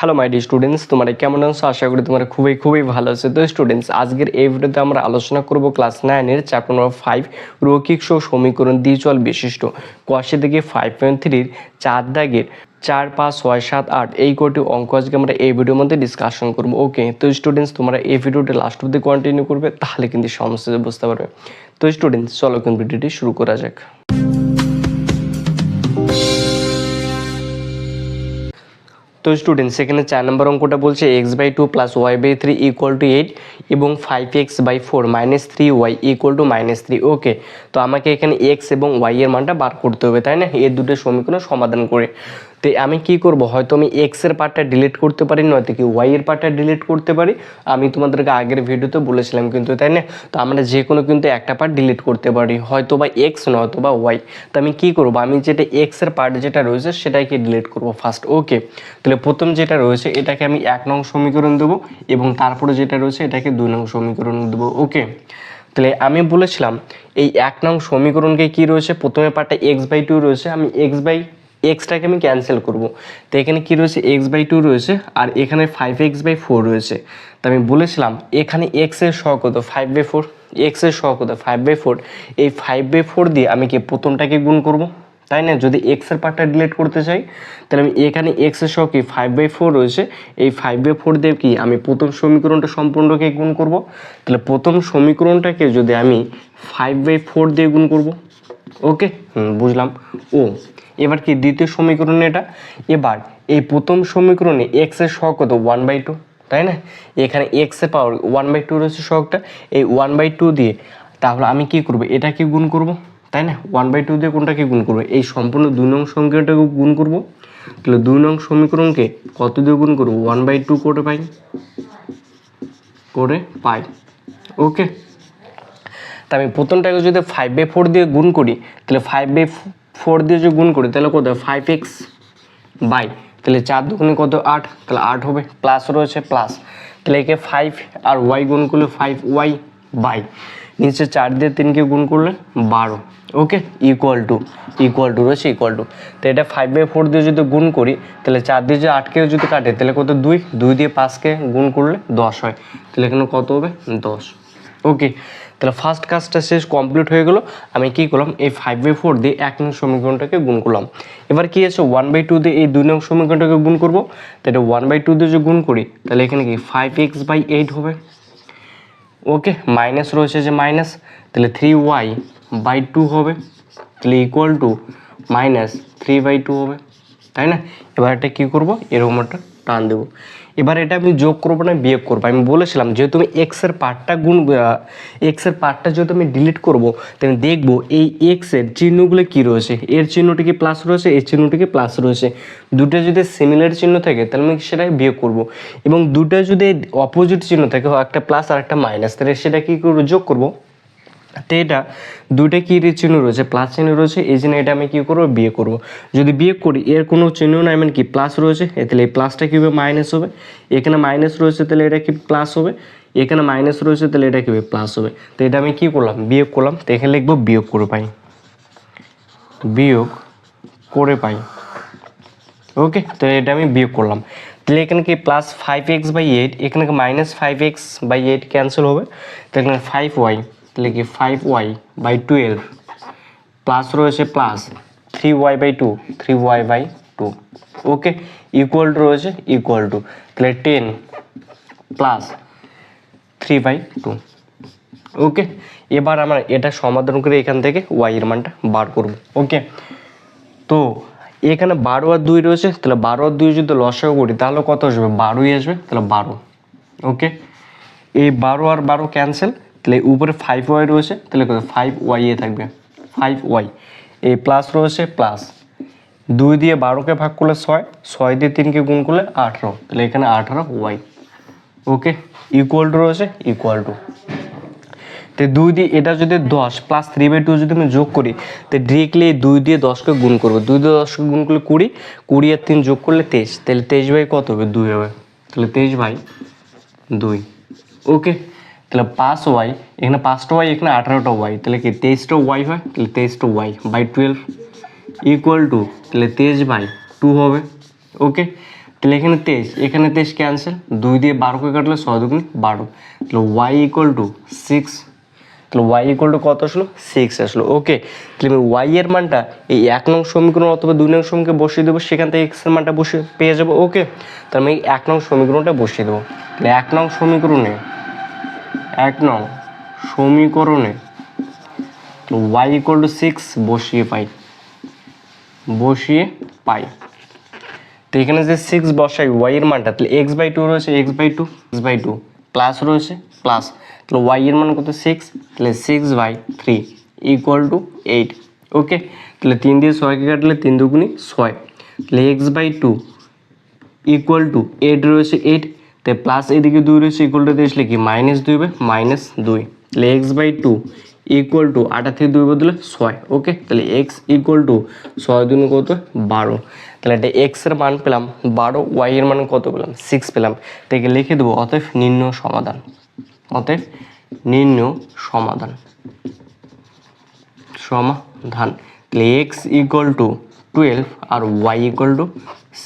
Hello my dear students, তোমরা কেমন আছো? আশা করি তোমরা খুবই ভালো আছো। তো স্টুডেন্টস, আজকের এই ভিডিওতে আমরা আলোচনা করব ক্লাস 9 এর চ্যাপ্টার নম্বর 5 রৈখিক সমীকরণ দ্বিচল বিশিষ্ট কোশ্চেন থেকে 5.3 এর 4 দাগের 4, 5, 6, 7, 8 এই কটি অঙ্ক আজকে আমরা এই ভিডিওর মধ্যে ডিসকাশন করব। ওকে, তো স্টুডেন্টস তোমরা এই ভিডিওটা লাস্ট অবধি কন্টিনিউ করবে, তাহলে কিন্তু সমস্যা বুঝতে পারবে। তো স্টুডেন্টস চলো কিন্তু ভিডিওটি শুরু করা যাক। তো স্টুডেন্টস এখানে 4 নম্বর অঙ্কটা বলছে x/2 + y/3 = 8 এবং 5x/4 - 3y = -3। ওকে, তো আমাকে এখানে x এবং y এর মানটা বার করতে হবে, তাই না? এই দুটো সমীকরণ সমাধান করে। তো আমি কি করব, হয়তো আমি x এর পার্টটা ডিলিট করতে পারি, নয়তো কি y এর পার্টটা ডিলিট করতে পারি। আমি তোমাদেরকে আগের ভিডিওতে বলেছিলাম কিন্তু, তাই না? তো আমরা যে কোনো কিন্তু একটা পার্ট ডিলিট করতে পারি, হয়তো বা x নয়তো বা y। তো আমি কি করব, আমি যেটা x এর পার্ট যেটা রয়েছে সেটাকে ডিলিট করব ফার্স্ট। ওকে, তাহলে প্রথম যেটা রয়েছে এটাকে আমি 1 নং সমীকরণ দেবো এবং তারপরে যেটা রয়েছে এটাকে 2 নং সমীকরণ দেবো। ওকে, তাহলে আমি বলেছিলাম এই 1 নং সমীকরণকে কি রয়েছে, প্রথমে পার্টটা x/2 রয়েছে, আমি এক্সটাকে আমি ক্যান্সেল করব। তো এখানে কি রয়েছে, x/2 রয়েছে আর এখানে 5x/4 রয়েছে। তো আমি বলেছিলাম এখানে x এর সহগ কত, 5/4, x এর সহগ কত 5/4। এই 5/4 দিয়ে আমি কি প্রথমটাকে গুণ করব, তাই না? যদি x এর পার্টটা ডিলিট করতে চাই তাহলে আমি এখানে x এর সহগ কি 5/4 রয়েছে, এই 5/4 দিয়ে কি আমি প্রথম সমীকরণটা সম্পূর্ণকে গুণ করব। তাহলে প্রথম সমীকরণটাকে যদি আমি 5/4 দিয়ে গুণ করব। ওকে, বুঝলাম। ও এবার কি দ্বিতীয় সমীকরণ এটা, এবার এই প্রথম সমীকরণে x এর সহগ কত 1/2, তাই না? এখানে x এর পাওয়ার 1/2 রয়েছে সহগটা, এই 1/2 দিয়ে তাহলে আমি কি করব, এটাকে গুণ করব, তাই না? 1/2 দিয়ে কোনটাকে গুণ করবো, এই সম্পূর্ণ 2 নং সমীকরণটাকে গুণ করব। তাহলে 2 নং সমীকরণকে কত দিয়ে গুণ করবো, 1/2 করে পাই। ওকে, তা আমি প্রথমটাকে যদি 5/4 দিয়ে গুণ করি, তাহলে 5/4 দিয়ে যদি গুণ করি তাহলে কত, 5x বাই, তাহলে 4 দুগুণে কত 8, তাহলে 8 হবে, প্লাস রয়েছে প্লাস, তাহলে একে 5 আর y গুণ করলে 5y বাই নিচে 4 দিয়ে 3কে গুণ করলে 12। ওকে, ইকুয়াল টু রয়েছে ইকুয়াল টু। তো এটা 5/4 দিয়ে যদি গুণ করি তাহলে 4 দিয়ে যদি 8কে যদি কাটে তাহলে কত 2 দিয়ে 5কে গুণ করলে 10 হয়, তাহলে এখানে কত হবে 10। ওকে, তাহলে ফার্স্ট কাজটা শেষ, কমপ্লিট হয়ে গেল। আমি কি করলাম, এই 5/4 দিয়ে 1 নং সমীকরণটাকে গুণ করলাম। এবার কি আছে, 1/2 দিয়ে এই 2 নং সমীকরণটাকে গুণ করবো। তাহলে 1/2 দিয়ে যদি গুণ করি তাহলে এখানে কি 5x/8 হবে। ওকে, মাইনাস রয়েছে যে মাইনাস, তাহলে 3y/2 হবে, তাহলে ইকুয়াল টু -3/2 হবে, তাই না? এবার এটা কী করবো, এরকম একটা টান দেবো। এবার এটা আমি যোগ করবো না বিয়োগ করবো। আমি বলেছিলাম যেহেতু আমি এক্সের পার্টটা যেহেতু আমি ডিলিট করবো, তো আমি দেখবো এই এক্সের চিহ্নগুলো কি রয়েছে, এর চিহ্নটি কি প্লাস রয়েছে, এর চিহ্নটি কি প্লাস রয়েছে। দুটো যদি সিমিলার চিহ্ন থাকে তাহলে আমি সেটাকে বিয়োগ করবো, এবং দুটো যদি অপোজিট চিহ্ন থাকে, একটা প্লাস আর একটা মাইনাস, তাহলে সেটা কী করবো, যোগ করবো। তো এটা দুইটা কি চিহ্ন রয়েছে, প্লাস চিহ্ন রয়েছে, এই জন্য এটা আমি কী করবো, বিয়োগ করবো। যদি বিয়োগ করি এর কোনো চিহ্ন নাই, মানে কি প্লাস রয়েছে, তাহলে এই প্লাসটা কী হবে, মাইনাস হবে। এখানে মাইনাস রয়েছে তাহলে এটা কি প্লাস হবে, এখানে মাইনাস রয়েছে তাহলে এটা কী হবে, প্লাস হবে। তো এটা আমি কী করলাম, বিয়োগ করলাম। তো এখানে লিখবো বিয়োগ করে পাই। ওকে, তো এটা আমি বিয়োগ করলাম। তাহলে এখানে কি প্লাস 5x/8, এখানে -5x/8 ক্যান্সেল হবে, তো এখানে 5y, তাহলে কি 5y/12 প্লাস রয়েছে plus 3y/2। Okay, equal to রয়েছে ইকুয়াল টু, তাহলে 10 প্লাস 3/2। ওকে, এবার আমরা এটা সমাধান করে এখান থেকে y এর মানটা বার করব। ওকে, তো এখানে 12 আর 2 রয়েছে, তাহলে 12 আর 2 যদি লসাগু করি তাহলে কত আসবে, 12ই আসবে, তাহলে 12। ওকে, এই 12 আর 12 ক্যান্সেল, তাহলে উপরে 5y রয়েছে, তাহলে কত 5y থাকবে, 5y। এই প্লাস রয়েছে প্লাস, 2 দিয়ে 12কে ভাগ করলে 6 দিয়ে 3কে গুণ করলে 18, তাহলে এখানে 18y। ওকে, ইকুয়াল টু রয়েছে ইকুয়াল টু। তো 2 দিয়ে এটা যদি 10 প্লাস 3/2 যদি আমি যোগ করি, তো ডিরেক্টলি 2 দিয়ে 10কে গুণ করবো, 2 দিয়ে 10কে গুণ করলে 20 আর 3 যোগ করলে 23, তাহলে 23 কত হবে, 2 হবে, তাহলে 23/2। ওকে, তাহলে 5y, এখানে 5টা y, এখানে 18টা y, তাহলে কি 23টা y হয়, তাহলে 23টা y/12 ইকুয়াল টু, তাহলে 23/2 হবে। ওকে, তাহলে এখানে 23, এখানে 23 ক্যান্সেল, 2 দিয়ে 12কে কাটলে 6 দুগুণে 12, তাহলে y ইকুয়াল টু 6, তাহলে y ইকুয়াল টু কত আসলো 6 আসলো। ওকে, তাহলে আমি y এর মানটা এই 1 নং সমীকরণ অথবা 2 নং সমীকরণে বসিয়ে দেবো, সেখান থেকে x এর মানটা বসে পেয়ে যাবো। ওকে, তাহলে আমি 1 নং সমীকরণটা বসিয়ে দেবো। তাহলে 1 নং সমীকরণে y ইকুয়াল টু 6 বসিয়ে পাই। তো এখানে যে 6 বসাই y এর মানটা, তাহলে x/2 রয়েছে, x/2 প্লাস রয়েছে প্লাস, তাহলে y এর মান কত 6, তাহলে 6/3 ইকুয়াল টু 8। ওকে, তাহলে 3 দিয়ে 6কে কাটলে 3 দুগুণে 6, তাহলে x/2 ইকুয়াল টু 8 রয়েছে 8, তাই প্লাস এদিকে 2 রয়েছে, ইকুয়াল টু দিয়ে আসলে কি -2 হবে, -2, তাহলে x/2 ইকুয়াল টু 8 থেকে 2 বদলে 6। ওকে, তাহলে x ইকুয়াল টু 6 দুগুণে কত 12, তাহলে এটা x এর মান পেলাম 12, y এর মান কত পেলাম 6 পেলাম। তাকে লিখে দেবো অতএব নির্ণয় সমাধান, তাহলে x ইকুয়াল টু 12 আর y ইকুয়াল টু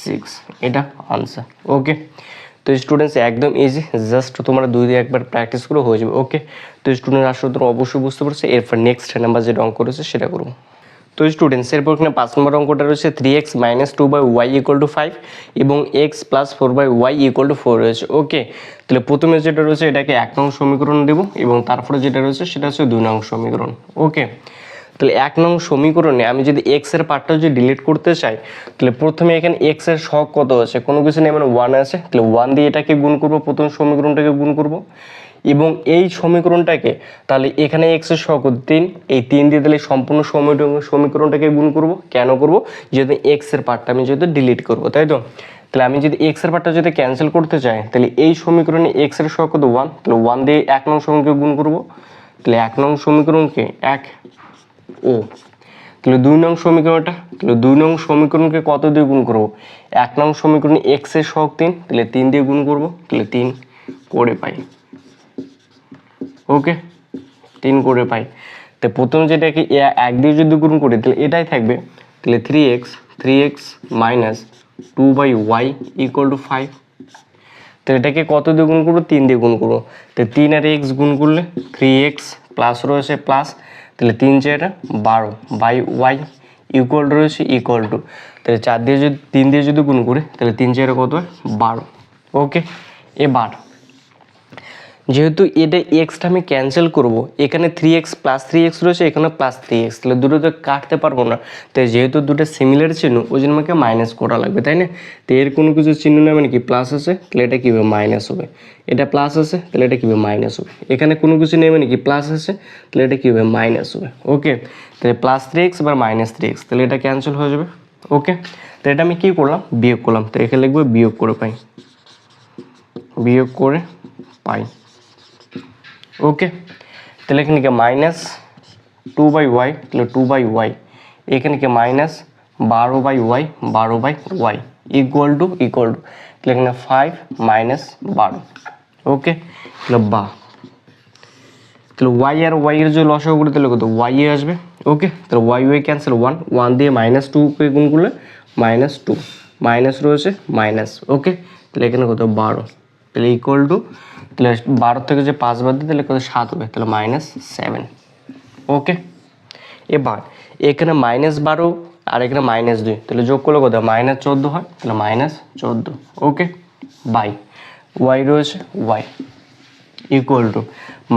6, এটা আনসার। ওকে, তো স্টুডেন্টস একদম ইজি, জাস্ট তোমরা 2 দিয়ে একবার প্র্যাকটিস করে হয়ে যাবে। ওকে, তো স্টুডেন্ট আসলে তোমরা অবশ্যই বুঝতে পারছো। এরপর নেক্সট নাম্বার যেটা অঙ্ক রয়েছে সেটা করবো। তো স্টুডেন্টস এরপর এখানে 5 নম্বর অঙ্কটা রয়েছে 3x - 2/y = 5 এবং x + 4/y = 4 রয়েছে। ওকে, তাহলে প্রথমে যেটা রয়েছে এটাকে 1 নং সমীকরণ দেব এবং তারপরে যেটা রয়েছে সেটা হচ্ছে 2 নং সমীকরণ। ওকে, তাহলে 1 নং সমীকরণে আমি যদি x এর পার্টটা যদি ডিলিট করতে চাই, তাহলে প্রথমে এখানে x এর সহগ কত আছে, কোনো কিছু নেই, মানে 1 আছে, তাহলে 1 দিয়ে এটাকে গুণ করব, প্রথম সমীকরণটাকে গুণ করব এবং এই সমীকরণটাকে, তাহলে এখানে x এর সহগ 3, এই 3 দিয়ে তাহলে সম্পূর্ণ সমীকরণটাকে গুণ করব। কেন করব, যেহেতু x এর পার্টটা আমি যেহেতু ডিলিট করব, তাই তো। তাহলে আমি যদি x এর পার্টটা যদি ক্যান্সেল করতে চাই, তাহলে এই সমীকরণে x এর সহগ কত 1, তাহলে 1 দিয়ে 1 নং সমীকরণ গুণ করব, তাহলে 1 নং সমীকরণকে 1 ও, তাহলে 2 নং সমীকরণকে কত দিয়ে গুণ করব, 1 নং সমীকরণে x এর সহগ 3, তাহলে 3 দিয়ে গুণ করব, তাহলে 3 করে পাই। ওকে, 3 করে পাই। তো প্রথম যেটাকে 1 দিয়ে যদি গুণ করি তাহলে এটাই থাকবে, তাহলে 3x - 2/y = 5, তো এটাকে কত দিয়ে গুণ করবো, 3 দিয়ে গুণ করবো, তো 3 আর x গুণ করলে 3x প্লাস রয়েছে প্লাস, তাহলে 3 × 4 = 12/y ইকুয়াল রয়েছে ইকুয়াল টু, তাহলে 4 দিয়ে যদি 3 দিয়ে যদি গুণ করি তাহলে 3 × 4 কত হয় 12। ওকে, এবার যেহেতু এটা এক্সটা আমি ক্যান্সেল করব, এখানে 3x + 3x রয়েছে, এখানে +3x, তাহলে দুটো তো কাটতে পারবো না, তাই যেহেতু দুটো সিমিলার চিহ্ন ওই জন্য আমাকে মাইনাস করা লাগবে, তাই না। তো এর কোনো কিছু চিহ্ন না, মানে কি প্লাস আছে, তাহলে এটা কীভাবে মাইনাস হবে, এটা প্লাস আছে তাহলে এটা কীভাবে মাইনাস হবে, এখানে কোনো কিছু নেই মানে কি প্লাস আছে, তাহলে এটা কীভাবে মাইনাস হবে। ওকে, তাহলে +3x বা -3x, তাহলে এটা ক্যান্সেল হয়ে যাবে। ওকে, তো এটা আমি কী করলাম, বিয়োগ করলাম, তো এখানে লিখবো বিয়োগ করে পাই। ওকে, তাহলে এখানে কি -2/y, তাহলে 2/y, এখানে কি -12/y ইকুয়াল টু, তাহলে এখানে 5 - 12। ওকে, তাহলে তাহলে y আর y এর যে লসাগু করে তাহলে কত y এ আসবে। ওকে, তাহলে y ক্যান্সেল, 1 দিয়ে -2কে গুণ করলে -2, মাইনাস রয়েছে মাইনাস। ওকে, তাহলে এখানে কত 12, তাহলে ইকুয়াল টু, তাহলে 12 থেকে যে 5 বাদ দিই তাহলে কত 7 হবে, তাহলে -7। ওকে, এবার এখানে -12 আর এখানে -2, তাহলে যোগ করলে কত -14 হয়, তাহলে -14। ওকে, বাই y রয়েছে y ইকুয়াল টু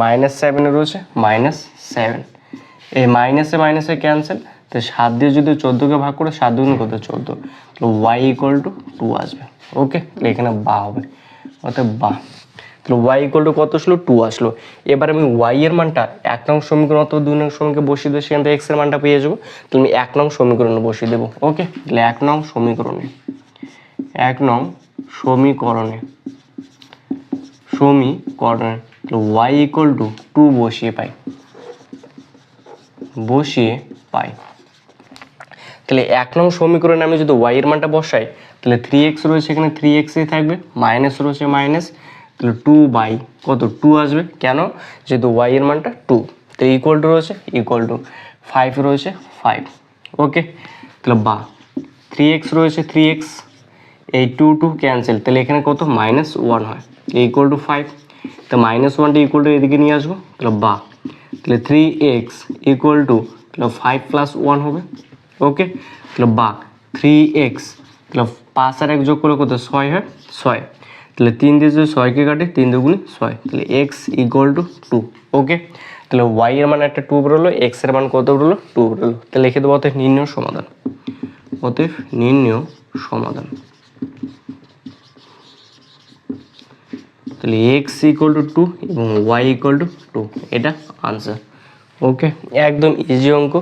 -7 রয়েছে -7, এই মাইনাসে ক্যান্সেল, তো 7 দিয়ে যদি 14কে ভাগ করে 7 দুগুণ কত 14, তাহলে y ইকুয়াল টু 2 আসবে। ওকে, তাহলে এখানে হবে, অর্থাৎ তাহলে y ইকুয়াল টু কত আসলো 2 আসলো। এবার আমি y এর মানটা 1 নং সমীকরণ অথবা 2 নং সমীকরণে বসিয়ে দেবো, সেখান থেকে x এর মানটা পেয়ে যাবো, তাহলে আমি 1 নং সমীকরণে বসিয়ে দেবো। ওকে, তাহলে 1 নং সমীকরণে তাহলে y ইকুয়াল টু 2 বসিয়ে পাই। তাহলে 1 নং সমীকরণে আমি যদি y এর মানটা বসাই, তাহলে 3x রয়েছে, এখানে 3x থাকবে, মাইনাস রয়েছে মাইনাস, তাহলে 2 কত 2 আসবে, কেন, যেহেতু y এর মানটা 2, তো ইকুয়াল টু রয়েছে 5 রয়েছে 5। ওকে, তাহলে 3x রয়েছে 3x, এই টু টু ক্যান্সেল, তাহলে এখানে কত -1 হয়, ইকুয়াল টু 5। তো -1টা ইকুয়াল টু এদিকে নিয়ে আসবো, তাহলে বা তাহলে 3x ইকুয়াল টু তাহলে 5 + 1 হবে। ওকে, তাহলে বা 3x তাহলে 5 আর 1 যোগ করলে কত 6 হয়, 6। তাহলে 3 দিয়ে যদি 6কে কাটে 3 দুগুণে 6, তাহলে x ইকুয়াল টু 2। ওকে, তাহলে y এর মান একটা 2 বেরোলো, x এর মান কত বেরোলো 2 বেরোলো। তাহলে লিখে দেবো অতএব নির্ণয় সমাধান, অতএব নির্ণয় সমাধান। তাহলে x ইকুয়াল টু 2 এবং y ইকুয়াল টু 2, এটা আনসার। ওকে, একদম ইজি অঙ্ক।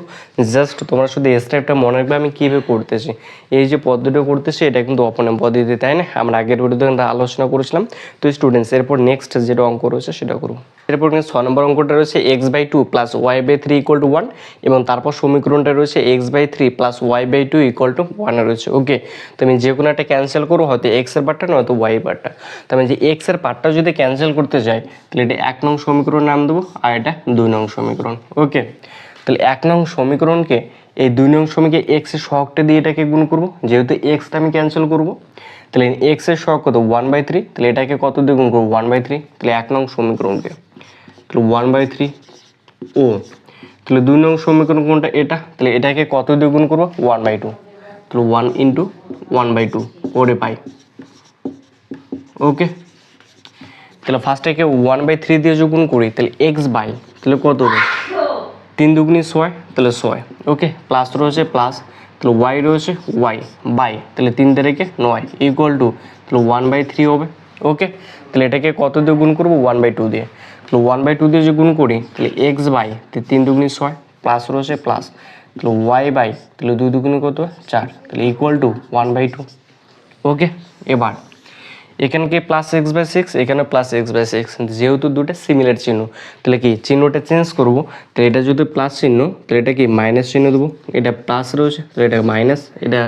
জাস্ট তোমরা শুধু এই স্টেপটা মনে রাখবে আমি কীভাবে করতেছি। এই যে পদ্ধতিটা করতেছি এটা কিন্তু অপনম পদ্ধতি, তাই না? আমরা আগের ভিডিওতে আলোচনা করেছিলাম। তো স্টুডেন্টস এরপর নেক্সট যেটা অঙ্ক রয়েছে সেটা করবো। এরপর কিন্তু 6 নম্বর অঙ্কটা রয়েছে x/2 + y/3 = 1 এবং তারপর সমীকরণটা রয়েছে x/3 + y/2 = 1 রয়েছে। ওকে, তো আমি যে কোনো একটা ক্যান্সেল করবো, হয়তো x এর পার্টটা নয়তো y এর পার্টটা। তো আমি যে x এর পার্টটা যদি ক্যান্সেল করতে চাই তাহলে এটা 1 নং সমীকরণ নাম দেবো আর এটা 2 নং সমীকরণ। ওকে, তাহলে 1 নং সমীকরণকে এই 2 নং সমীকে x এর সহগটা দিয়ে এটাকে গুণ করব, যেহেতু xটা আমি ক্যান্সেল করব। তাহলে x এর সহগ কত 1/3, তাহলে এটাকে কত দিয়ে গুণ করব 1/3, তাহলে 1 নং সমীকরণকে তাহলে 1/3 ও তাহলে 2 নং সমীকরণ কোনটা এটা, তাহলে এটাকে কত দিয়ে গুণ করব 1/2, তাহলে 1 × 1/2 করে পাই। ওকে, তাহলে ফার্স্টে কে 1/3 দিয়ে যোগ গুণ করি, তাহলে x বাই তাহলে কত হবে 3 দুগুণে 6, তাহলে 6। ওকে, প্লাস রয়েছে প্লাস, তাহলে y রয়েছে y বাই তাহলে 3 তারিখে 9 ইকুয়াল টু তাহলে 1/3 হবে। ওকে, তাহলে এটাকে কত দিয়ে গুণ করবো 1/2 দিয়ে, তাহলে 1/2 দিয়ে যে গুণ করি তাহলে x বাই 3 দুগুণে 6 প্লাস রয়েছে প্লাস, তাহলে y বাই তাহলে 2 দুগুণে কত 4, তাহলে ইকুয়াল টু 1/2। ওকে, এবার এখানে কি +x/6, এখানে +x/6, যেহেতু দুটো সিমিলার চিহ্ন তাহলে কি চিহ্নটা চেঞ্জ করব। তাহলে এটা যদি প্লাস চিহ্ন তাহলে এটা কি মাইনাস চিহ্ন দেবো, এটা প্লাস রয়েছে তাহলে এটা মাইনাস, এটা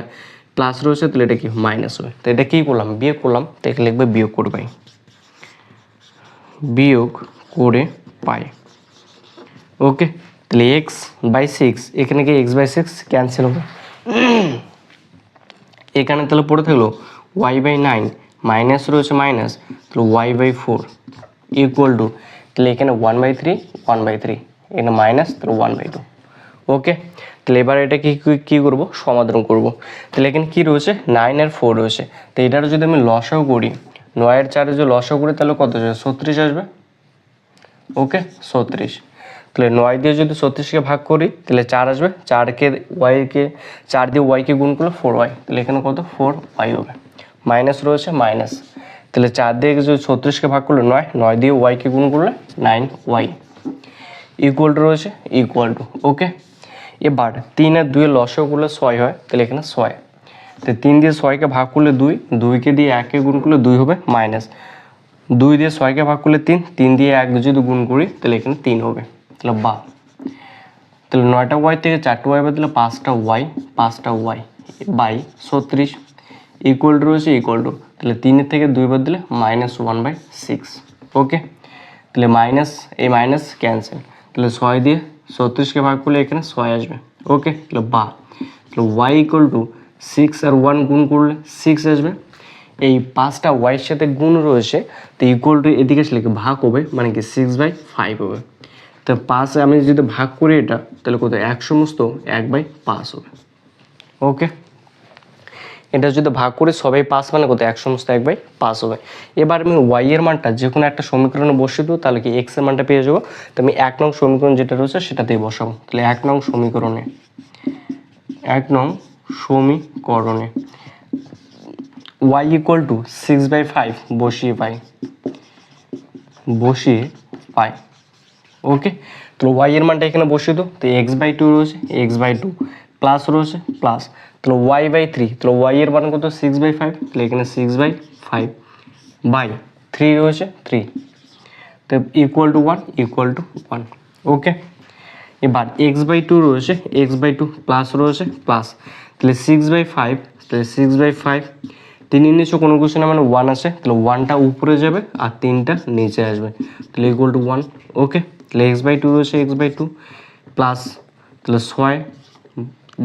প্লাস রয়েছে তাহলে এটা কি মাইনাস হবে। তো এটা কি করলাম বিয়োগ করলাম, তো এখানে লিখবে বিয়োগ করে পাই, বিয়োগ করে পাই। ওকে, তাহলে x/6 এখানে কি x/6 ক্যান্সেল হবে, এখানে তাহলে পড়ে থাকলো y/9 মাইনাস রয়েছে মাইনাস, তাহলে y/4 ইকুয়াল টু তাহলে এখানে 1/3 এখানে মাইনাস তাহলে 1/2। ওকে, তাহলে এবার এটা কি করব সমাধান করব। তাহলে এখানে কি রয়েছে 9 আর 4 রয়েছে, তো এটার যদি আমি লসাও করি 9 আর 4 যদি লসাও করি তাহলে কত আসবে 36 আসবে। ওকে, 36, তাহলে 9 দিয়ে যদি 36কে ভাগ করি তাহলে 4 আসবে, 4কে 4 দিয়ে y-কে গুণ করলে 4y, তাহলে এখানে কত 4y হবে। মাইনাস রয়েছে মাইনাস, তাহলে 4 দিয়ে যদি 36কে ভাগ করলে 9 দিয়ে y-কে গুণ করলে 9y ইকুয়াল টু রয়েছে ইকুয়াল টু। ওকে, এবার 3 আর 2 এর লসাগু করলে 6 হয়, তাহলে এখানে 6, তো 3 দিয়ে 6কে ভাগ করলে 2, 2কে দিয়ে 1কে গুণ করলে 2 হবে মাইনাস, 2 দিয়ে 6কে ভাগ করলে 3, 3 দিয়ে 1 যদি গুণ করি তাহলে এখানে 3 হবে, তাহলে বা তাহলে 9টা y থেকে 4টা y বাদ দিলে 5টা y বাই 36 ইকুয়াল টু রয়েছে ইকুয়াল টু, তাহলে 3 থেকে 2 বাদ দিলে -1/6। ওকে, তাহলে মাইনাস এই মাইনাস ক্যান্সেল, তাহলে 6 দিয়ে 36কে ভাগ করলে এখানে 6 আসবে। ওকে, তাহলে বা তাহলে y ইকুয়াল টু 6 আর 1 গুণ করলে 6 আসবে। এই 5টা ওয়াইয়ের সাথে গুণ রয়েছে, তো ইকুয়াল টু এদিকে আসলে ভাগ হবে, মানে কি 6/5 হবে। তো 5 আমি যদি ভাগ করি এটা তাহলে কত 1 সমস্ত 1/5 হবে। ওকে, এটা যদি ভাগ করি সবাই 5 মানে কত 1 সমস্ত 1/5 হবে। এবার আমি y এর মানটা যে কোনো একটা সমীকরণে বসিয়ে দেবো, তাহলে কি x এর মানটা পেয়ে যাবো। তো আমি 1 নং সমীকরণ যেটা রয়েছে সেটাতেই বসাবো, তাহলে 1 নং সমীকরণে y ইকুয়াল টু 6/5 বসিয়ে পাই। ওকে, তাহলে y এর মানটা এখানে বসিয়ে দাও, তো x/2 রয়েছে x/2 প্লাস রয়েছে প্লাস, তাহলে y/3, তাহলে y এর মান কত 6/5, তাহলে এখানে 6/5 বাই 3 রয়েছে 3, তো ইকুয়াল টু 1 ওকে, এবার x/2 রয়েছে x/2 প্লাস রয়েছে প্লাস, তাহলে 6/5, তাহলে 6/5 3 নিচে কোনো কিছু না মানে 1 আছে, তাহলে 1টা উপরে যাবে আর 3টা নিচে আসবে, তাহলে ইকুয়াল টু 1। ওকে, তাহলে x/2 রয়েছে x/2 প্লাস, তাহলে 6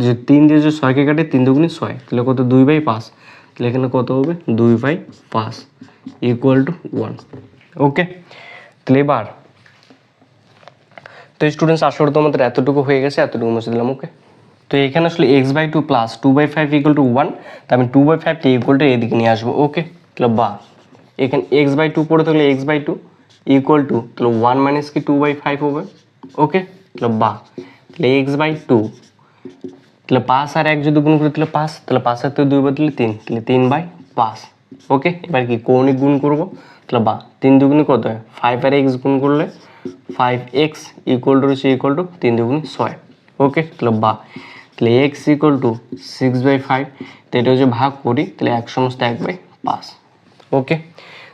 যে 3 দিয়ে যে 6কে কাটে 3 দুগুণে 6, তাহলে কত 2/5, তাহলে এখানে কত হবে 2/5 ইকুয়াল টু 1। ওকে, তাহলে এবার তো স্টুডেন্টস আশা করি তোমাদের এতটুকু হয়ে গেছে, এতটুকু মুছে দিলাম। ওকে, তো এখানে আসলে x/2 প্লাস 2/5 ইকুয়াল টু 1, তো আমি 2/5টা ইকুয়াল টু এদিকে নিয়ে আসবো। ওকে, তাহলে বা এখানে x/2 পড়ে থাকলে x/2 ইকুয়াল টু তাহলে 1 মাইনাস কি 2/5 হবে। ওকে, তাহলে বা তাহলে x/2 তাহলে 5 আর 1 যদি গুণ করি তাহলে 5, তাহলে 5 আর 2 বদলে 3, তাহলে 3/5। ওকে, এবার কি কৌণিক গুণ করব, তাহলে বা 3 দুগুণে কত হয় 5 আর x গুণ করলে 5x ইকুয়াল টু 3 দুগুণে 6। ওকে, তাহলে বা তাহলে x ইকুয়াল টু 6/5, তো এটা যদি ভাগ করি তাহলে 1/5। ওকে,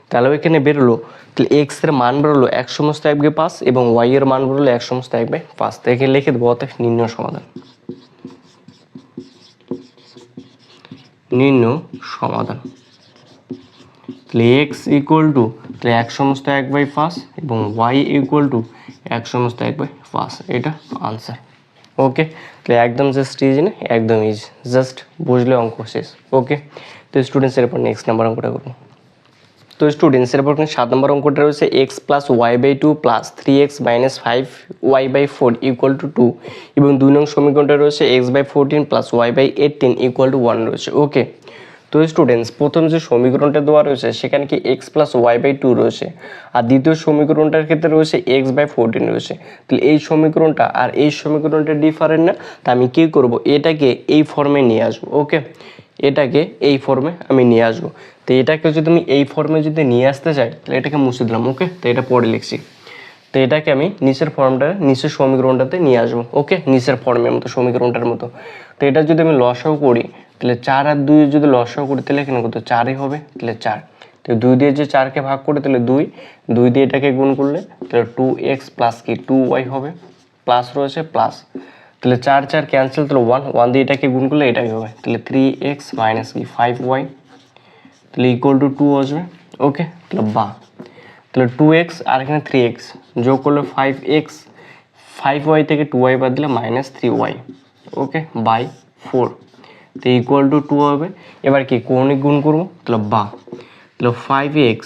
তাহলে এখানে বেরোলো তাহলে x এর মান বেরোলো 1/5 এবং y এর মান বেরোলো 1/5। তো এখানে লিখে দেবো অতএব নির্ণয় সমাধান। তাহলে x ইকুয়াল টু তাহলে 1/5 এবং y ইকুয়াল টু 1/5, এটা আনসার। ওকে, তাহলে একদম জাস্ট ইজি না, একদম ইজি, জাস্ট বুঝলে অঙ্ক শেষ। ওকে, তো স্টুডেন্টস এরপর নেক্সট নাম্বার অঙ্কটা করবো। তো স্টুডেন্টস এরপর 7 নম্বর অঙ্কটা রয়েছে x plus y/2 plus 3x minus 5y/4 equal to 2 এবং 2 নং সমীকরণটা রয়েছে x/14 plus y/18 equal to 1 রয়েছে। ওকে, তো স্টুডেন্টস প্রথম যে সমীকরণটা দেওয়া রয়েছে সেখানে কি x প্লাস y/2 রয়েছে, আর দ্বিতীয় সমীকরণটার ক্ষেত্রে রয়েছে x/14 রয়েছে। তাহলে এই সমীকরণটা আর এই সমীকরণটা ডিফারেন্ট না, তা আমি কী করব, এটাকে এই ফর্মে নিয়ে আসবো। ওকে, এটাকে এই ফর্মে আমি নিয়ে আসবো। তো এটাকে যদি আমি এই ফর্মে যদি নিয়ে আসতে চাই তাহলে এটাকে মুছে দিলাম। ওকে, তো এটা পরে লিখছি। তো এটাকে আমি নিচের নিচের সমীকরণটাতে নিয়ে আসবো। ওকে, নিচের ফর্মের মতো সমীকরণটার মতো। তো এটা যদি আমি লসাও করি তাহলে 4 আর 2 যদি লসাও করি তাহলে এখানে কত 4ই হবে, তাহলে 4। তো 2 দিয়ে যে 4কে ভাগ করে তাহলে 2 দিয়ে এটাকে গুণ করলে তাহলে 2x প্লাস কি 2y হবে, প্লাস রয়েছে প্লাস, তাহলে 4 4 ক্যান্সেল, তাহলে 1 দিয়ে এটাকে গুণ করলে এটাই হবে, তাহলে 3x মাইনাস কি 5y তাহলে ইকুয়াল টু 2 আসবে। ওকে, তাহলে বা তাহলে 2x আর এখানে 3x যোগ করলে 5x, 5y থেকে 2y বাদ দিলে মাইনাস 3y। ওকে, বাই 4, তো ইকুয়াল টু 2 হবে। এবার কি কৌণিক গুণ করবো, তাহলে বা তাহলে 5x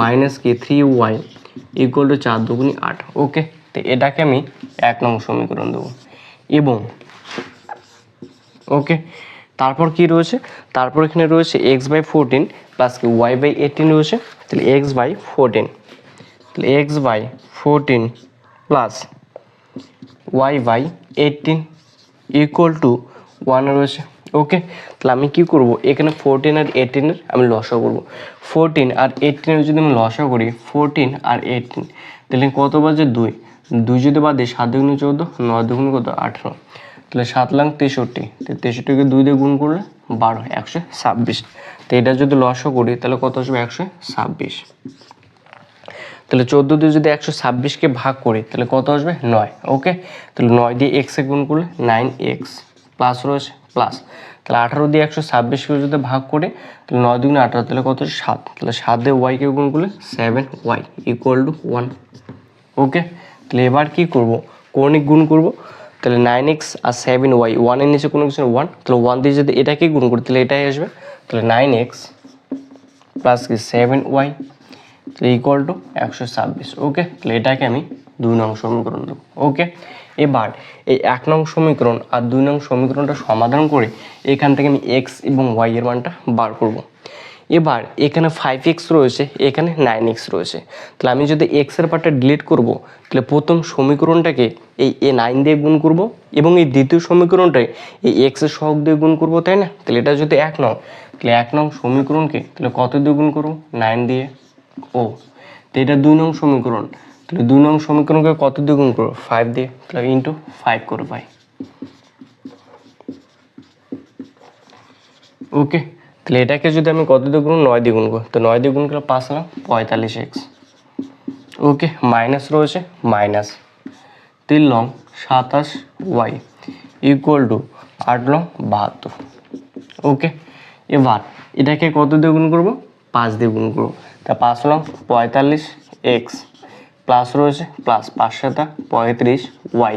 মাইনাস কি 3y ইকুয়াল টু 4 দুগুণি 8। ওকে, তো এটাকে আমি 1 নং সমীকরণ দেবো। এবং ওকে, তারপর কি রয়েছে, তারপর এখানে রয়েছে x/14 প্লাস কি y/18 রয়েছে, তাহলে x/14 তাহলে x/14 plus y/18 equal to 1 রয়েছে। ওকে, তাহলে আমি কি করব, এখানে 14 আর 18 এর আমি লসাগু করব। 14 আর 18 এর যদি আমি লসাগু করি 14 আর 18 তাহলে কত বাজে 2 যদি বাদ দিই 7 দুগুণে 14, 9 দুগুণে কত 18, তাহলে 7 লাখ 63, 63কে 2 দিয়ে গুণ করলে 12, 126। তো এটা যদি লসাগু করি তাহলে কত আসবে 126। তাহলে 14 দিয়ে যদি 126কে ভাগ করি তাহলে কত আসবে 9। ওকে, তাহলে 9 দিয়ে x এ গুণ করলে 9x প্লাস রয়েছে প্লাস, তাহলে 18 দিয়ে 126কে যদি ভাগ করে তাহলে 9 দুগুণে 18, তাহলে কত 7, তাহলে 7 দিয়ে y-কে গুণ করলে 7y ইকুয়াল টু 1। ওকে, তাহলে এবার কি করব, কৌণিক গুণ করব, তাহলে 9x আর 7y, 1 এর নিচে কোনো কিছু 1, তাহলে 1 দিয়ে যদি এটাকে গুণ করি তাহলে এটাই আসবে, তাহলে 9x প্লাস কি 7y ইকুয়াল টু 126। ওকে, তাহলে এটাকে আমি 2 নং সমীকরণ দেবো। ওকে, এবার এই 1 নং সমীকরণ আর 2 নং সমীকরণটা সমাধান করে এখান থেকে আমি x এবং y এর মানটা বার করব। এবার এখানে 5x রয়েছে, এখানে 9x রয়েছে, তাহলে আমি যদি x এর পার্টটা ডিলিট করব তাহলে প্রথম সমীকরণটাকে এই 9 দিয়ে গুণ করব এবং এই দ্বিতীয় সমীকরণটাই এই x এর সহগ দিয়ে গুণ করব, তাই না? তাহলে এটা যদি 1 নং, তাহলে 1 নং সমীকরণকে তাহলে কত দিয়ে গুণ করব, 9 দিয়ে। ও, তো এটা 2 নং সমীকরণ, তাহলে 2 নং সমীকরণকে কত দিয়ে গুণ করবো 5 দিয়ে, তাহলে ইন্টু 5 করে পাই। ওকে, তাহলে এটাকে যদি আমি কত দিয়ে গুণ 9 দিয়ে গুণ করবো, তো 9 দিয়ে গুণ করলে 5 না 45x। ওকে, মাইনাস রয়েছে minus 3 long 27y equal to 8 long 72। ওকে, এবার এটাকে কত দিয়ে গুণ করবো 5 দিয়ে গুণ করবো, তা 5 লং 45x প্লাস রয়েছে প্লাস 5 7 35y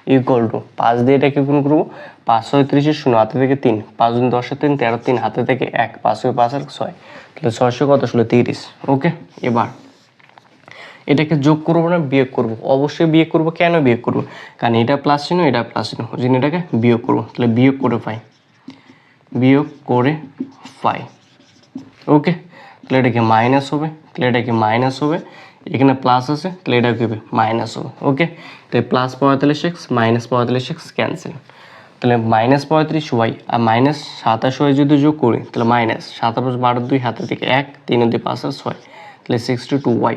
ইকুয়াল টু 5 দিয়ে এটাকে গুণ করবো, 5 6 30 শূন্য, হাতে থেকে 3, 5 গুণ 10 3 13, 3 হাতে থেকে 1, 5 5 আর 6, তাহলে 600 কত আসলে 30। ওকে, এবার এটাকে যোগ করবো না বিয়োগ করবো? অবশ্যই বিয়োগ করবো। কেন বিয়োগ করবো? কারণ এটা প্লাস চিহ্ন, এটা প্লাস চিহ্ন, ওই জন্য এটাকে বিয়োগ করবো। তাহলে বিয়োগ করে পাই। ওকে, তাহলে এটা কি মাইনাস হবে, তাহলে এটা কি মাইনাস হবে, এখানে প্লাস আছে তাহলে এটা কি হবে মাইনাস হবে। ওকে, তাহলে plus 45x minus 45x cancel, তাহলে মাইনাস 35y আর মাইনাস 27y যদি যোগ করি তাহলে মাইনাস 7 12 2 হাতে থেকে 1 3 2 5 আর 6, তাহলে 62y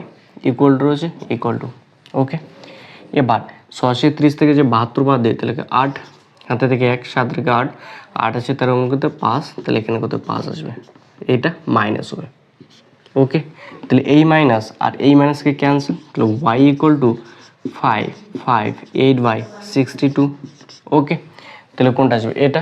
ইকুয়াল টু রয়েছে ইকুয়াল টু। ওকে, এবার 630 থেকে যে 72 বাদ দেয় তাহলে 8 হাতে থেকে 1 7 থেকে 8 8 আছে তার মধ্যে 5, তাহলে এখানে কত 5 আসবে, এটা মাইনাস হবে। ওকে, তাহলে এই মাইনাস আর এই মাইনাসকে ক্যান্সেল, তাহলে y ইকুয়াল টু 5 5 8/62। ওকে, তাহলে কোনটা আসবে এটা।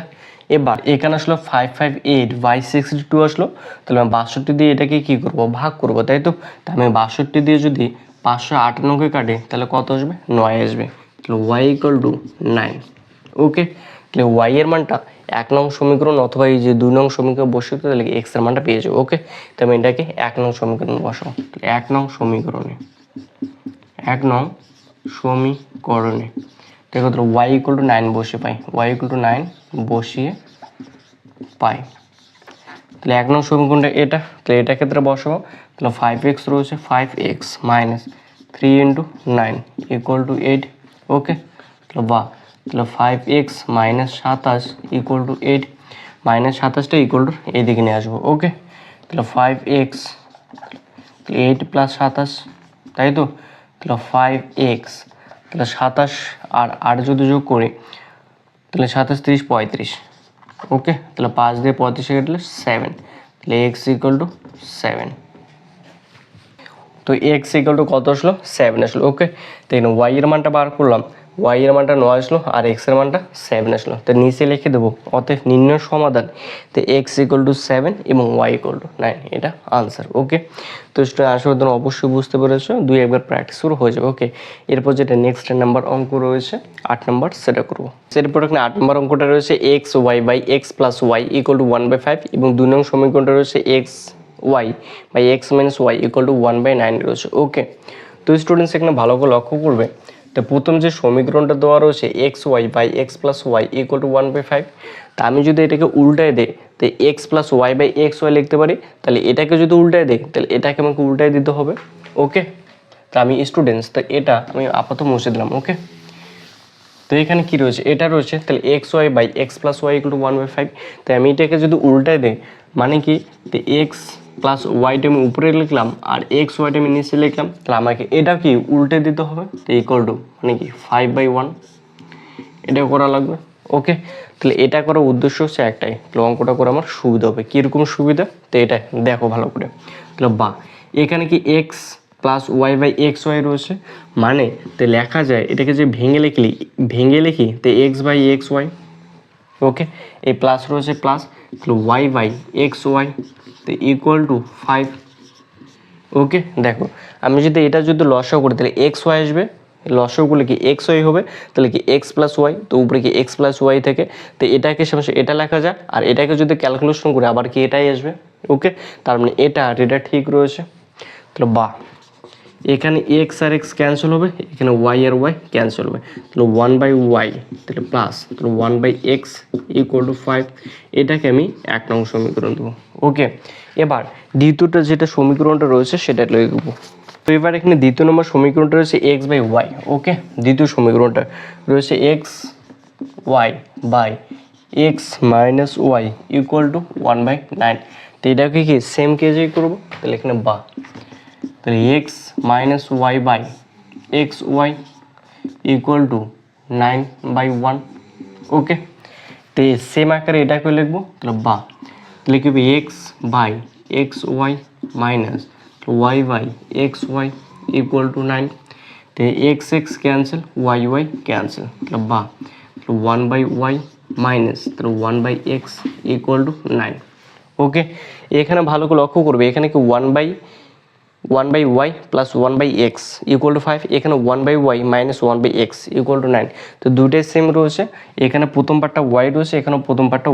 এবার এখানে আসলো 558/62 আসলো, তাহলে আমি 62 দিয়ে এটাকে কি করব ভাগ করব, তাই তো। তা আমি 62 দিয়ে যদি 598 কাটে তাহলে কত আসবে 9 আসবে, তাহলে y ইকুয়াল টু 9। ওকে, তাহলে y এর মানটা 1 নং সমীকরণ অথবা এই যে 2 নং সমীকরণ বসিয়ে তাহলে x এর মানটা পেয়ে যাবো। ওকে, তো আমি এটাকে 1 নং সমীকরণ বসাবো, 1 নং সমীকরণে দেখো তো y ইকুয়াল টু 9 বসিয়ে পাই, y ইকুয়াল টু 9 বসিয়ে পাই, তাহলে 1 নং সমীকরণটা এটা, তাহলে এটা ক্ষেত্রে বসাবো, তাহলে 5x রয়েছে 5x minus 3 into 9 equal to 8। Okay, তাহলে তাহলে 5x minus 27 equal to 8, minus 27টা ইকুয়াল টু এইদিকে নিয়ে আসবো। ওকে, তাহলে 5x 8 প্লাস 27, তাই তো, তাহলে 5x, তাহলে 27 আর 8 যদি যোগ করি তাহলে 27 30 35। ওকে, তাহলে 5 দিয়ে 35 কাটলে 7, তাহলে x ইকুয়াল টু 7। তো x ইকুয়াল টু কত আসলো 7 আসলো। ওকে, তো এখানে y এর মানটা বার করলাম, y এর মানটা 9 আসলো আর x এর মানটা 7 আসলো, তো নিচে লিখে দেবো অতএব নির্ণয় সমাধান, তো x ইকুয়াল টু 7 এবং y ইকুয়াল টু 9, এটা আনসার। ওকে, তো স্টুডেন্ট আশা করি তোমরা অবশ্যই বুঝতে পেরেছো, দুই একবার প্র্যাকটিস শুরু হয়ে যাবে। ওকে, এরপর যেটা নেক্সট নাম্বার অঙ্ক রয়েছে 8 নাম্বার, সেটা করবো। এরপর এখানে 8 নাম্বার অঙ্কটা রয়েছে x y by x plus y equal to 1/5 এবং 2 নং সমীকরণটা রয়েছে x y by x minus y equal to 1/9 রয়েছে। ওকে, তো স্টুডেন্টস এখানে ভালো করে লক্ষ্য করবে, তো প্রথম যে সমীকরণটা দেওয়া রয়েছে x y by x plus y equal to 1/5, তা আমি যদি এটাকে উল্টায় দিই তো x plus y by x y লিখতে পারি, তাহলে এটাকে যদি উল্টায় দিই তাহলে এটাকে আমাকে উল্টায় দিতে হবে। ওকে, তা আমি স্টুডেন্টস, তো এটা আমি আপাতত মুছে দিলাম। ওকে, তো এখানে কি রয়েছে, এটা রয়েছে, তাহলে x y by x plus y equal to 1/5, তাই আমি এটাকে যদি উল্টায় দিই মানে কি, তো এক্স প্লাস ওয়াইটা আমি উপরে লিখলাম আর এক্স ওয়াইটা আমি নিচে লিখলাম, তাহলে আমাকে এটা কি উল্টে দিতে হবে, তো ইকুয়াল টু মানে কি 5/1, এটা করা লাগবে। ওকে, তাহলে এটা করার উদ্দেশ্য হচ্ছে একটাই, তাহলে অঙ্কটা করে আমার সুবিধা হবে। কীরকম সুবিধা, তো এটা দেখো ভালো করে, তাহলে এখানে কি x plus y by x y রয়েছে, মানে তো লেখা যায় এটাকে যে ভেঙে লিখি তো এক্স বাই এক্স ওয়াই। ওকে, এই প্লাস রয়েছে প্লাস, তাহলে ওয়াই বাই এক্স ওয়াই তো ইকুয়াল টু 5। ওকে, দেখো আমি যদি এটা যদি লসাও করি তাহলে এক্স ওয়াই আসবে, লসাও করলে কি এক্স ওয়াই হবে, তাহলে কি এক্স প্লাস ওয়াই, তো উপরে কি এক্স প্লাস ওয়াই থেকে, তো এটাকে সমস্যা এটা লেখা যায় আর এটাকে যদি ক্যালকুলেশন করে আবার কি এটাই আসবে। ওকে, তার মানে এটা আর এটা ঠিক রয়েছে, তাহলে এখানে এক্স আর এক্স ক্যান্সেল হবে, এখানে ওয়াই আর ওয়াই ক্যান্সেল হবে, তাহলে 1/y, তাহলে প্লাস, তাহলে 1/x ইকুয়াল টু 5, এটাকে আমি 1 নং সমীকরণ দেবো। ওকে, এবার দ্বিতীয়টা যেটা সমীকরণটা রয়েছে সেটা লিখবো। তো এবার এখানে দ্বিতীয় নম্বর সমীকরণটা রয়েছে এক্স বাই ওয়াই। ওকে, দ্বিতীয় সমীকরণটা রয়েছে x y by x minus y equal to 1/9, তো এটাকে কি সেম কেজেই করবো, তাহলে এখানে তাহলে x minus y by x y equal to 9/1। Okay, তো সেম আকারে এটাকে লিখবো, তাহলে তাহলে কি হবে x by x y minus y by x y equal to 9, তো x x cancel, y y cancel, তাহলে তাহলে 1/y মাইনাস তাহলে 1/x ইকুয়াল টু 9। ওকে, এখানে ভালো করে লক্ষ্য করবে, এখানে কি 1/y 1/y plus 1/x equal to 5, এখানে 1/y minus 1/x equal to 9। তো দুটোই সেম রয়েছে, এখানে প্রথম পার্টটা y রয়েছে, এখানে প্রথম পার্টটা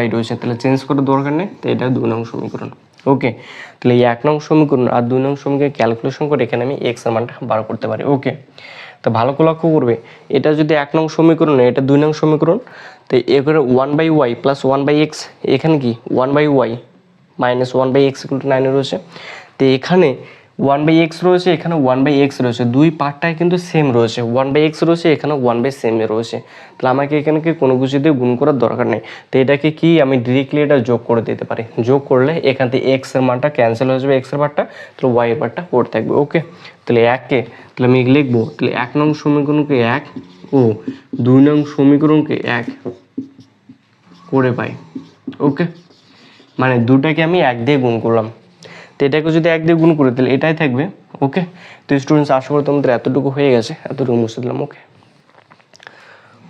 y রয়েছে, তাহলে চেঞ্জ করার দরকার নেই। তো এটা 2 নং সমীকরণ। ওকে, তাহলে এই 1 নং সমীকরণ আর 2 নং সমীকরণ ক্যালকুলেশন করে এখানে আমি x এর মানটা বার করতে পারি। ওকে, তো ভালো করে লক্ষ্য করবে, এটা যদি 1 নং সমীকরণ, এটা 2 নং সমীকরণ, তো এখানে 1/y প্লাস 1/x, এখানে কি 1/y minus 1/x equal to 9 রয়েছে। তো এখানে 1/x রয়েছে, এখানে 1/x রয়েছে, দুই পার্টটাই কিন্তু সেম রয়েছে, 1/x রয়েছে, এখানে 1/x সেম রয়েছে। তাহলে আমাকে এখানে কি কোনো কিছু দিয়ে গুণ করার দরকার নেই। তো এটাকে কি আমি ডিরেক্টলি এটা যোগ করে দিতে পারি, যোগ করলে এখান থেকে x এর মানটা ক্যান্সেল হয়ে যাবে, x এর পার্টটা, তাহলে y এর পার্টটা পড়ে থাকবে। ওকে, তাহলে 1কে তাহলে আমি লিখবো, তাহলে 1 নং সমীকরণকে 1 ও 2 নং সমীকরণকে 1 করে পাই। ওকে, মানে দুটাকে আমি 1 দিয়ে গুণ করলাম, তো এটাকে যদি 1 দিয়ে গুণ করি তাহলে এটাই থাকবে। ওকে, তো স্টুডেন্টস আশা করি তোমাদের এতটুকু হয়ে গেছে, এতটুকু মুছে দিলাম। ওকে,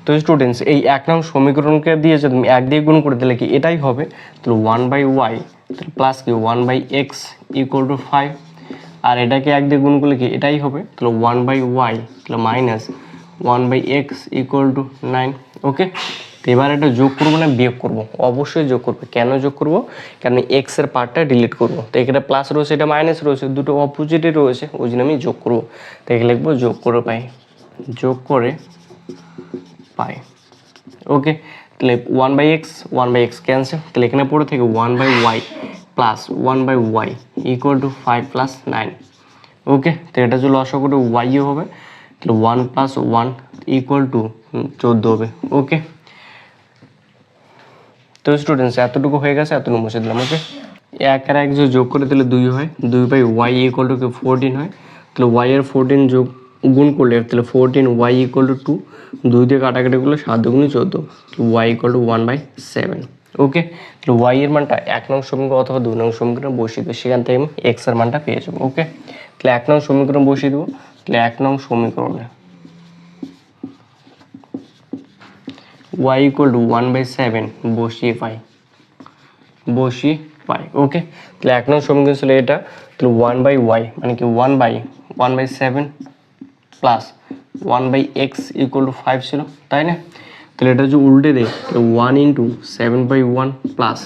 তো স্টুডেন্টস এই 1 নং সমীকরণকে দিয়ে যদি তুমি 1 দিয়ে গুণ করে দিলে কি এটাই হবে, তাহলে 1/y তাহলে প্লাস কি 1/x ইকুয়াল টু 5, আর এটাকে 1 দিয়ে গুণ করলে কি এটাই হবে, তাহলে 1/y তাহলে মাইনাস 1/x ইকুয়াল টু 9। ওকে, তো এবার এটা যোগ করবো না বিয়োগ করবো? অবশ্যই যোগ করবো। কেন যোগ করবো? কারণ এক্স এর পার্টটা ডিলিট করবো, তো এখানে প্লাস রয়েছে, এটা মাইনাস রয়েছে, দুটো অপোজিটে রয়েছে, ওই জন্য আমি যোগ করবো। তো এখানে লিখবো যোগ করে পাই, যোগ করে পাই। ওকে, তাহলে 1/x ক্যান্সেল, তাহলে এখানে পড়ে থেকে 1/y plus 1/y equal to 5 plus 9। ওকে, তো এটা যদি লসাগু করে ওয়াইও হবে, তাহলে 1 প্লাস 1 ইকুয়াল টু 14 হবে। ওকে, তো স্টুডেন্টস এতটুকু হয়ে গেছে, এতটুকু মুছে দিলাম। ওকে, 1 আর 1 যোগ করে দিলে 2 হয়, 2/y ইকুয়াল টু 14 হয়, তাহলে y এর 14 যোগ গুণ করলে তাহলে 14y ইকুয়াল টু 2, 2 দিয়ে কাটাকাটি করলে 7 দুগুণে 14, y ইকুয়াল টু 1/7। ওকে, তাহলে y এর মানটা 1 নং সমীকরণ অথবা 2 নং সমীকরণ বসিয়ে দেবো, সেখান থেকে আমি x এর মানটা পেয়ে যাবো। ওকে, তাহলে 1 নং সমীকরণ বসিয়ে দেবো, তাহলে 1 নং সমীকরণে y ইকুয়াল টু 1/7 বসিয়ে পাই। ওকে, তাহলে 1 নং সমীকরণ ছিল এটা, তাহলে 1/y মানে কি 1/7 প্লাস 1/x ইকুয়াল টু 5 ছিল, তাই না? তাহলে এটা যদি উল্টে দেয় তাহলে 1 into 7/1 plus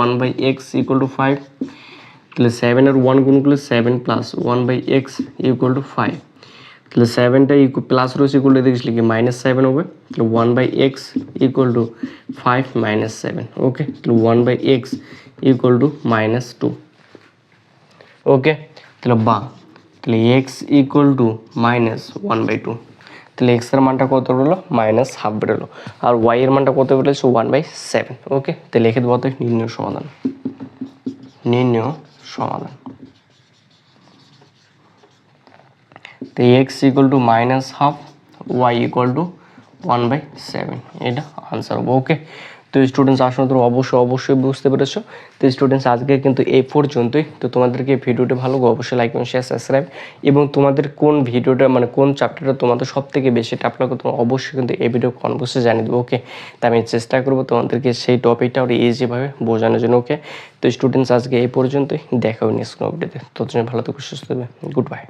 1/x equal to 5, তাহলে 7 আর 1 গুণ করলে 7 প্লাস 1/x ইকুয়াল টু 5, তাহলে 7টা প্লাস রয়েছে ইকুয়াল টু দেখছিলি কি -7 হবে, তাহলে 1/x ইকুয়াল টু 5 - 7। ওকে, তাহলে 1/x ইকুয়াল টু -2। ওকে, তাহলে তাহলে x ইকুয়াল টু -1/2, তাহলে x এর মানটা কত বেরোলো -1/2 বেরোলো, আর y এর মানটা কত বেরোলো 1/7। ওকে, তাহলে লিখে দেবো নির্ণয় সমাধান, তো x equal two -1/2, y equal two 1/7, এটা আনসার হবে। ওকে, তো স্টুডেন্টস আসলে তোমরা অবশ্যই বুঝতে পেরেছো। তো স্টুডেন্টস আজকে কিন্তু এই পর্যন্তই। তো তোমাদেরকে ভিডিওটা ভালো অবশ্যই লাইক এবং শেয়ার সাবস্ক্রাইব, এবং তোমাদের কোন ভিডিওটা মানে কোন চ্যাপ্টারটা তোমাদের সব থেকে বেশি টাফ লাগে তোমরা অবশ্যই কিন্তু এই ভিডিও কনভার্সে জানিয়ে দেবো। ওকে, তো আমি চেষ্টা করবো তোমাদেরকে সেই টপিকটা ওর ইজিভাবে বোঝানোর জন্য। ওকে, তো স্টুডেন্টস আজকে এই পর্যন্তই, দেখা হবে নেক্সট কোনো ভিডিওতে। তোর জন্য ভালো থেকো, সুস্থ থাকবে, গুড বাই।